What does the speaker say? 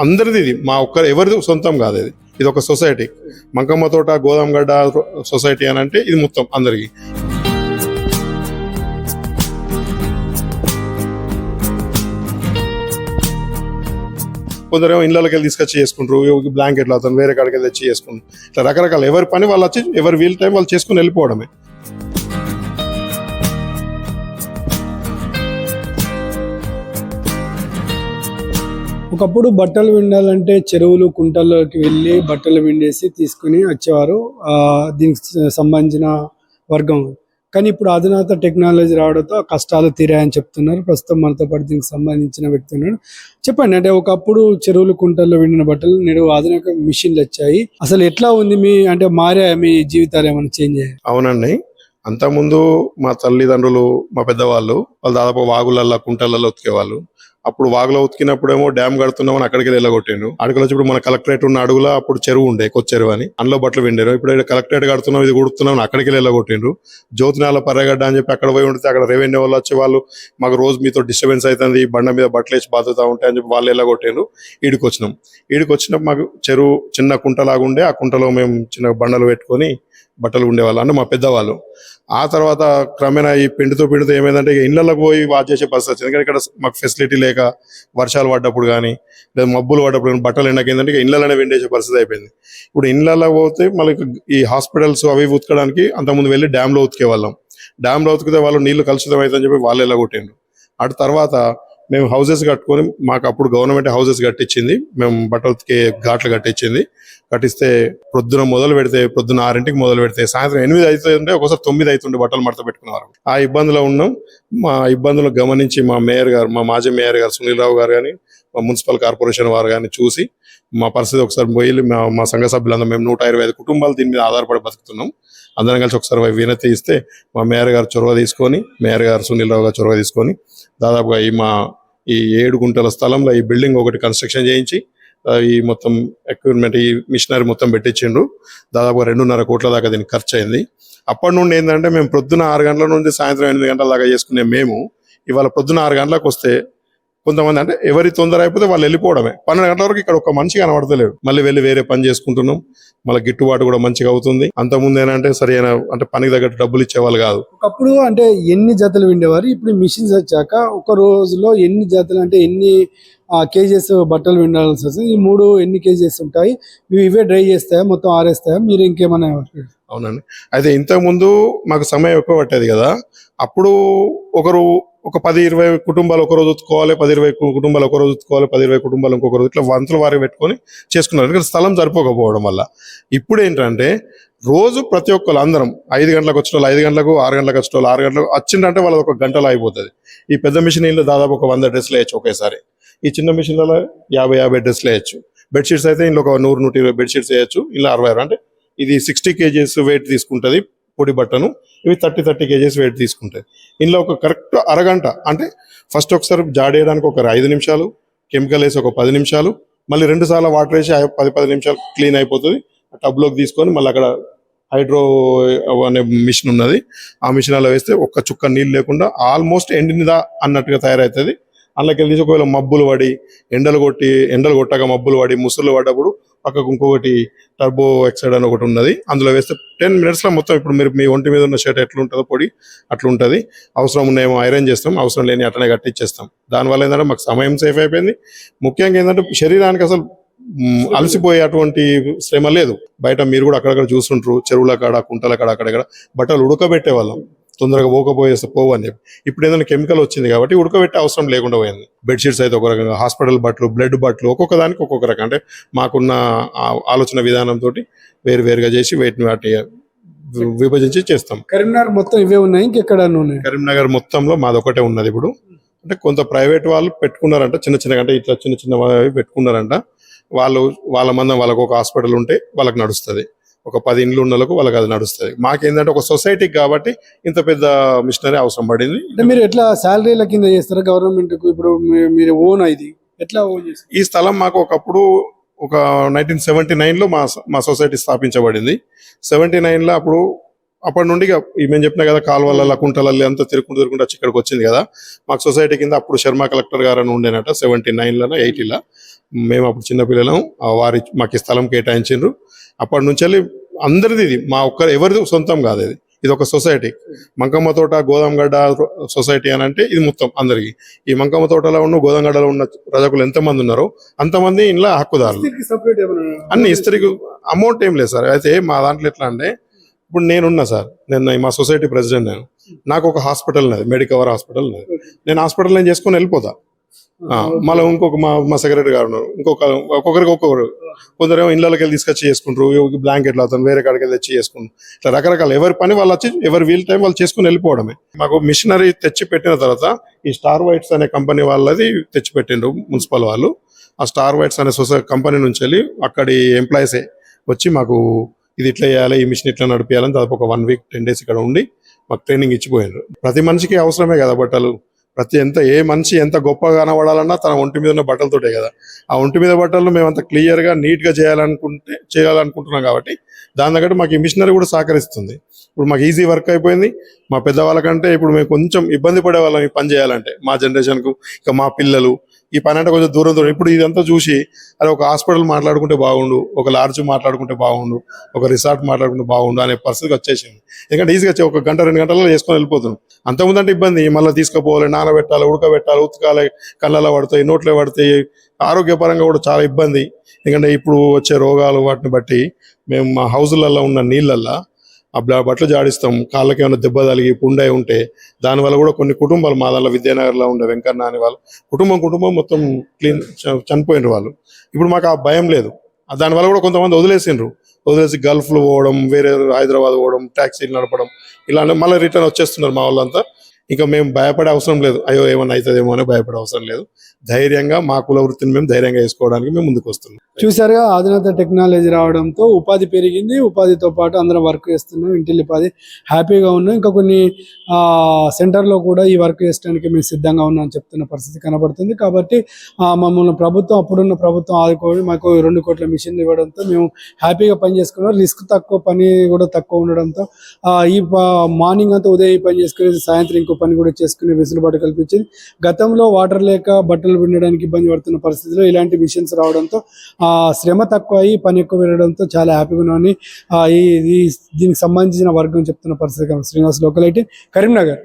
అందరిది, ఇది మా ఒక్కరు ఎవరిది సొంతం కాదు. ఇది ఒక సొసైటీ. మంకమ్మ తోట గోదాంగడ్డ సొసైటీ అని అంటే ఇది మొత్తం అందరికి. కొందరేమో ఇళ్ళకి వెళ్ళి తీసుకొచ్చి చేసుకుంటారు, బ్లాంకెట్లు అతను వేరే కాడికి వెళ్ళి తెచ్చి చేసుకుంటారు. ఇట్లా రకరకాల ఎవరి పని వాళ్ళు వచ్చి ఎవరి వీల్ టైం వాళ్ళు చేసుకుని వెళ్ళిపోవడమే. ఒకప్పుడు బట్టలు విండాలంటే చెరువులు కుంటల్లోకి వెళ్ళి బట్టలు విండేసి తీసుకుని వచ్చేవారు దీనికి సంబంధించిన వర్గం. కానీ ఇప్పుడు అధునాత టెక్నాలజీ రావడంతో కష్టాలు తీరాయని చెప్తున్నారు. ప్రస్తుతం మనతో పాటు దీనికి సంబంధించిన వ్యక్తి ఉన్నాడు. చెప్పండి, అంటే ఒకప్పుడు చెరువులు కుంటల్లో విండిన బట్టలు నేడు ఆధునిక మిషన్లు వచ్చాయి. అసలు ఎట్లా ఉంది అంటే మారాయా మీ జీవితాలు, ఏమైనా చేంజ్ అయ్యాయి? అవునండి, అంతకుముందు మా తల్లిదండ్రులు మా పెద్దవాళ్ళు దాదాపు వాగులల్లో కుంటలలో ఉతికేవాళ్ళు. అప్పుడు వాగులో ఉతికినప్పుడేమో డ్యామ్ కడుతున్నామని అక్కడికి వెళ్ళగొట్టిండ్రు. అక్కడికి వచ్చి ఇప్పుడు మన కలెక్టరేట్ ఉన్న అడుగులో అప్పుడు చెరువు ఉండే, కొత్త చెరువు అని, అందులో బట్టలు విండారు. ఇప్పుడు కలెక్టరేట్ కడుతున్నాం ఇది కుడుతున్నాం అక్కడికి వెళ్ళగొట్టిండ్రు. జ్యోతినాల పర్రగడ్డ అని చెప్పి అక్కడ పోయి ఉంటే అక్కడ రెవెన్యూ వాళ్ళు వచ్చి వాళ్ళు మాకు రోజు మీతో డిస్టర్బెన్స్ అవుతుంది, బండ మీద బట్టలు వేసి బాధుతా ఉంటాయి అని చెప్పి వాళ్ళు వెళ్ళగొట్టిండ్రు. ఈడికి వచ్చినప్పుడు మాకు చెరువు చిన్న కుంటలాగా ఉండే, ఆ కుంటలో మేము చిన్న బండలు పెట్టుకొని బట్టలు ఉండేవాళ్ళు అంటే మా పెద్దవాళ్ళు. ఆ తర్వాత క్రమేణా ఈ పిండితో ఏమైందంటే ఇళ్లకు పోయి వాచ్ చేసే పరిస్థితి వచ్చింది. ఎందుకంటే ఇక్కడ మాకు ఫెసిలిటీ లేక వర్షాలు పడ్డప్పుడు కానీ లేదా మబ్బులు పడ్డప్పుడు కానీ బట్టలు ఎండకేందంటే ఇళ్లలోనే వెండేసే పరిస్థితి అయిపోయింది. ఇప్పుడు ఇళ్లలో పోతే మళ్ళీ ఈ హాస్పిటల్స్ అవి ఉతకడానికి అంతకుముందు వెళ్ళి డ్యామ్లో ఉతికే వాళ్ళం. డ్యామ్లో ఉతికితే వాళ్ళు నీళ్లు కలుషితం అవుతుందని చెప్పి వాళ్ళు ఎలా కొట్టిండ్రు. అటు తర్వాత మేము హౌసెస్ కట్టుకొని, మాకు అప్పుడు గవర్నమెంట్ హౌసెస్ కట్టించింది, మేము బట్టలకి ఘాట్లు కట్టిస్తే పొద్దున మొదలు పెడితే పొద్దున 6ంటికి మొదలు పెడితే సాయంత్రం 8 అవుతుంటే ఒకసారి 9 అవుతుండే బట్టలు మడత పెట్టుకునేవారు. ఆ ఇబ్బందిలో ఉన్నాం. మా ఇబ్బందులు గమనించి మా మేయర్ గారు, మా మాజీ మేయర్ గారు సునీల్ రావు గారు కానీ, మా మున్సిపల్ కార్పొరేషన్ వారు కానీ చూసి మా పరిస్థితి ఒకసారి పోయి మా సంఘ సభ్యులందరం మేము 125 కుటుంబాలు దీని మీద ఆధారపడి బతుకుతున్నాం, అందరం కలిసి ఒకసారి వినతి ఇస్తే మా మేయర్ గారు చొరవ తీసుకొని, మేయర్ గారు సునీల్ రావు గారు చొరవ తీసుకొని దాదాపుగా ఈ 7 గుంటల స్థలంలో ఈ బిల్డింగ్ ఒకటి కన్స్ట్రక్షన్ చేయించి ఈ మొత్తం ఎక్విప్మెంట్ ఈ మిషనరీ మొత్తం పెట్టించిండ్రు. దాదాపుగా 2.5 కోట్ల దాకా దీనికి ఖర్చు అయింది. అప్పటి నుండి ఏంటంటే మేము పొద్దున 6 గంటల నుండి సాయంత్రం 8 గంటల దాకా చేసుకునే మేము ఇవాళ పొద్దున 6 గంటలకు వస్తే కొంతమంది అంటే ఎవరి తొందర అయిపోతే వాళ్ళు వెళ్ళిపోవడమే. 12 గంటల వరకు ఇక్కడ ఒక మనిషి కనబడతలేడు. మళ్ళీ వెళ్ళి వేరే పని చేసుకుంటున్నాం. మళ్ళీ గిట్టుబాటు కూడా మంచిగా అవుతుంది. అంతకుముందు ఏంటంటే సరైన అంటే పనికి తగ్గట్టు డబ్బులు ఇచ్చేవాళ్ళు కాదు. ఒకప్పుడు అంటే ఎన్ని జతలు విండేవారు, ఇప్పుడు మిషన్స్ వచ్చాక ఒక రోజులో ఎన్ని జతలు అంటే ఎన్ని కేజెస్ బట్టలు విండాల్సి వస్తుంది? ఈ 3 ఎన్ని కేజెస్ ఉంటాయి? ఇవే డ్రై చేస్తాయా, మొత్తం ఆరేస్తాయా, మీరు ఇంకేమైనా? అవునండి, అయితే ఇంతకుముందు మాకు సమయం ఎక్కువ పట్టేది కదా. అప్పుడు ఒక 10-20 కుటుంబాలు ఒక రోజు ఉతుకోవాలి, 10-20 కుటుంబాలు ఒక రోజు ఉతుకోవాలి, 10-20 కుటుంబాలు ఇంకొక రోజు, ఇట్లా వంతుల వారి పెట్టుకొని చేసుకున్నారు. ఎందుకంటే స్థలం సరిపోకపోవడం వల్ల. ఇప్పుడు ఏంటంటే రోజు ప్రతి ఒక్కరు అందరం 5 గంటలకు వచ్చిన వాళ్ళు 5 గంటలకు, 6 గంటలకు వచ్చిన వాళ్ళు 6 గంటలకు వచ్చిందంటే వాళ్ళకి 1 గంటలో అయిపోతుంది. ఈ పెద్ద మిషన్ ఇల్లు దాదాపు ఒక 100 డ్రెస్సులు వేయచ్చు ఒకేసారి. ఈ చిన్న మిషన్లలో 50 డ్రెస్సులు వేయచ్చు. బెడ్షీట్స్ అయితే ఇంట్లో ఒక 100-120 బెడ్షీట్స్ వేయచ్చు. ఇలా 60 అంటే ఇది 60 kgs వెయిట్ తీసుకుంటుంది పొడి బట్టను. ఇవి 30 kgs వెయిట్ తీసుకుంటాయి. ఇందులో ఒక కరెక్ట్ అరగంట అంటే ఫస్ట్ ఒకసారి జాడేయడానికి ఒక 5 నిమిషాలు, కెమికల్ వేసి ఒక 10 నిమిషాలు, మళ్ళీ 2 సార్లు వాటర్ వేసి 10 నిమిషాలు క్లీన్ అయిపోతుంది. టబ్లోకి తీసుకొని మళ్ళీ అక్కడ హైడ్రో అనే మిషన్ ఉన్నది, ఆ మిషన్ అలా వేస్తే ఒక్క చుక్క నీళ్ళు లేకుండా ఆల్మోస్ట్ ఎండినదా అన్నట్టుగా తయారవుతుంది. అందులోకి వెళ్ళి ఒకవేళ మబ్బులు పడి ఎండలు కొట్టగా మబ్బులు పడి ముసులు పడ్డప్పుడు పక్కకు ఇంకొకటి టర్బో ఎక్సైడ్ అని ఒకటి ఉన్నది, అందులో వేస్తే 10 minutes మొత్తం ఇప్పుడు మీరు మీ ఒంటి మీద ఉన్న షర్ట్ ఎట్లుంటుందో పొడి అట్లుంటుంది. అవసరం ఉన్నాయేమో ఐరన్ చేస్తాం, అవసరం లేని అట్లనే కట్టించేస్తాం. దానివల్ల ఏంటంటే మాకు సమయం సేఫ్ అయిపోయింది. ముఖ్యంగా ఏంటంటే శరీరానికి అసలు అలసిపోయే అటువంటి శ్రమ లేదు. బయట మీరు కూడా అక్కడక్కడ చూస్తుంటారు, చెరువుల కాడ కుంటల కాడ అక్కడక్కడ బట్టలు ఉడకబెట్టే వాళ్ళం, తొందరగా పోవు అని చెప్పి. ఇప్పుడు ఏదైనా కెమికల్ వచ్చింది కాబట్టి ఉడకబెట్టే అవసరం లేకుండా పోయింది. బెడ్షీట్స్ అయితే ఒక రకంగా, హాస్పిటల్ బట్టలు, బ్లడ్ బట్టలు ఒక్కొక్క దానికి ఒక్కొక్క రకం. అంటే మాకున్న ఆలోచన విధానంతో వేరుగా చేసి వాటిని విభజించి చేస్తాం. కరీంనగర్ మొత్తం ఇవే ఉన్నాయి, ఇంకెక్కడ? కరీంనగర్ మొత్తంలో మాది ఒకటే ఉన్నది ఇప్పుడు. అంటే కొంత ప్రైవేట్ వాళ్ళు పెట్టుకున్నారంట, చిన్న అంటే ఇట్లా చిన్న పెట్టుకున్నారంట. వాళ్ళ మందం వాళ్ళకు ఒక హాస్పిటల్ ఉంటే వాళ్ళకి నడుస్తుంది, ఒక 10 ఇండ్లు ఉన్న వాళ్ళకు వాళ్ళకి అది నడుస్తుంది. మాకేంటంటే ఒక సొసైటీకి కాబట్టి ఇంత పెద్ద మిషనరీ అవసరం పడింది. అంటే మీరు ఎట్లా శాలరీల కింద చేస్తారా గవర్నమెంట్ కు? ఇప్పుడు మీరు ఓన్ ఇది ఎట్లా ఓన్ చేస్తారు? ఈ స్థలం మాకు ఒకప్పుడు ఒక 1979లో మా సొసైటీ స్థాపించబడింది. 79లో అప్పటి నుండి మేము చెప్పినా కదా, కాలువల కుంటలల్లి అంతా తిరుగుకుంటూ వచ్చి ఇక్కడికి వచ్చింది కదా. మాకు సొసైటీ కింద అప్పుడు శర్మ కలెక్టర్ గారు అని ఉండేనట 79లో 80లో. మేము అప్పుడు చిన్నపిల్లలం వారి మాకు ఈ స్థలం కేటాయించిండ్రు. అప్పటి నుంచి వెళ్ళి అందరిది ఇది, మా ఎవరిది సొంతం కాదు, ఇది ఒక సొసైటీ. మంకమ్మ తోట గోదాంగడ్డ సొసైటీ అని అంటే ఇది మొత్తం అందరికి. ఈ మంకమ్మ తోటలో ఉన్న గోదాంగడ్డలో ఉన్న ప్రజలు ఎంతమంది ఉన్నారో అంతమంది ఇంట్లో హక్కుదారులు. అన్ని ఇస్త్రీకి అమౌంట్ ఏం లేదు సార్. అయితే మా దాంట్లో ఎట్లా అంటే ఇప్పుడు నేనున్నా సార్, నేను మా సొసైటీ ప్రెసిడెంట్, నాకు ఒక హాస్పిటల్ ఉన్నది, మెడికవర్ హాస్పిటల్ ఉన్నది. నేను హాస్పిటల్ నేను చేసుకొని వెళ్ళిపోతా. మళ్ళీ ఇంకొక మా సెక్రటరీ గారు ఉన్నారు, ఒక్కొక్కరికి కొందరేమో ఇళ్ళకి వెళ్ళి తీసుకొచ్చి చేసుకుంటారు, బ్లాంకెట్లు అవుతాను వేరే కాడికి వెళ్ళి తెచ్చి చేసుకుంటారు. ఇట్లా రకరకాల ఎవరి పని వాళ్ళు వచ్చి ఎవరి వీల్ టైం వాళ్ళు చేసుకుని వెళ్ళిపోవడమే. మాకు మిషనరీ తెచ్చి పెట్టిన తర్వాత ఈ స్టార్ వైట్స్ అనే కంపెనీ వాళ్ళది తెచ్చి పెట్టిండ్రు మున్సిపల్ వాళ్ళు. ఆ స్టార్ వైట్స్ అనే కంపెనీ నుంచి వెళ్ళి అక్కడి ఎంప్లాయీసే వచ్చి మాకు ఇది ఇట్లా చేయాలి, ఈ మిషన్ ఇట్లా నడిపించాలని దాదాపు ఒక 1 వీక్ 10 days ఇక్కడ ఉండి మాకు ట్రైనింగ్ ఇచ్చిపోయినారు. ప్రతి మనిషికి అవసరమే కదా బట్టలు. ఏ మనిషి ఎంత గొప్పగా కనబడాలన్నా తన ఒంటి మీద ఉన్న బట్టలతోటే కదా. ఆ ఒంటి మీద బట్టలు మేము అంత క్లియర్గా నీట్గా చేయాలనుకుంటున్నాం కాబట్టి దాని దగ్గర మాకు ఈ మిషనరీ కూడా సహకరిస్తుంది. ఇప్పుడు మాకు ఈజీ వర్క్ అయిపోయింది. మా పెద్దవాళ్ళకంటే ఇప్పుడు మేము కొంచెం ఇబ్బంది పడే వాళ్ళం ఈ పని చేయాలంటే, మా జనరేషన్కు. ఇక మా పిల్లలు ఈ పని అంటే కొంచెం దూరం ఇప్పుడు ఇదంతా చూసి అది ఒక హాస్పిటల్ మాట్లాడుకుంటే బాగుండు, ఒక లాడ్జ్ మాట్లాడుకుంటే బాగుండు, ఒక రిసార్ట్ మాట్లాడుకుంటే బాగుండు అనే పరిస్థితికి వచ్చేసింది. ఎందుకంటే ఈజీగా 1 గంట 2 గంటల్లో చేసుకొని వెళ్ళిపోతున్నాం. అంతకుముందంటే ఇబ్బంది, మళ్ళీ తీసుకుపోవాలి, నానబెట్టాలి, ఉడకబెట్టాలి, ఉతకాలి, కళ్ళలో పడతాయి, నోట్లో పడతాయి, ఆరోగ్యపరంగా కూడా చాలా ఇబ్బంది. ఎందుకంటే ఇప్పుడు వచ్చే రోగాలు వాటిని బట్టి మేము మా హౌజులలో ఉన్న నీళ్ళల్లో ఆ బట్టలు జాడిస్తాం. కాళ్ళకి ఏమైనా దెబ్బ తగిలి పుండై ఉంటే దానివల్ల కూడా కొన్ని కుటుంబాలు, మా దానిలో విద్యానగర్లో ఉండే వెంకన్న అని వాళ్ళు కుటుంబం మొత్తం చనిపోయినారు వాళ్ళు. ఇప్పుడు మాకు ఆ భయం లేదు. దానివల్ల కూడా కొంతమంది వదిలేసి గల్ఫ్లో పోవడం, వేరే హైదరాబాద్ పోవడం, ట్యాక్సీలు నడపడం, ఇలా మళ్ళీ రిటర్న్ వచ్చేస్తున్నారు మా వాళ్ళంతా. ఇంకా మేము భయపడే అవసరం లేదు, అయ్యో ఏమన్నా అవుతుందేమో అని భయపడే అవసరం లేదు. ధైర్యంగా మా కుల వృత్తిని మేము ధైర్యంగా వేసుకోవడానికి మేము ముందుకు వస్తున్నాం. చూసారుగా, ఆధునిక టెక్నాలజీ రావడంతో ఉపాధి పెరిగింది. ఉపాధితో పాటు అందరం వర్క్ చేస్తున్నాం, ఇంటిల్లిపాది హ్యాపీగా ఉన్నాం. ఇంకా కొన్ని సెంటర్లో కూడా ఈ వర్క్ చేసడానికి మేము సిద్ధంగా ఉన్నాం అని చెప్తున్న పరిస్థితి కనబడుతుంది. కాబట్టి మమ్మల్ని అప్పుడున్న ప్రభుత్వం ఆదుకొని మాకు 2 కోట్ల మిషన్ ఇవ్వడంతో మేము హ్యాపీగా పని చేసుకున్నాం. రిస్క్ తక్కువ, పని కూడా తక్కువ ఉండడంతో ఈ మార్నింగ్ అంతా ఉదయం పని చేసుకుని సాయంత్రం ఇంకో పని కూడా చేసుకునే వెసులుబాటు కల్పించింది. గతంలో వాటర్ లేక బట్టలు పిండడానికి ఇబ్బంది పడుతున్న పరిస్థితిలో ఇలాంటి మిషన్స్ రావడంతో శ్రమ తక్కువ అయ్యి పని ఎక్కువ పెరగడంతో చాలా హ్యాపీగా ఉన్నామని దీనికి సంబంధించిన వర్గం చెప్తున్న పరిస్థితి. శ్రీనివాస్, లోకల్ 18, కరీంనగర్.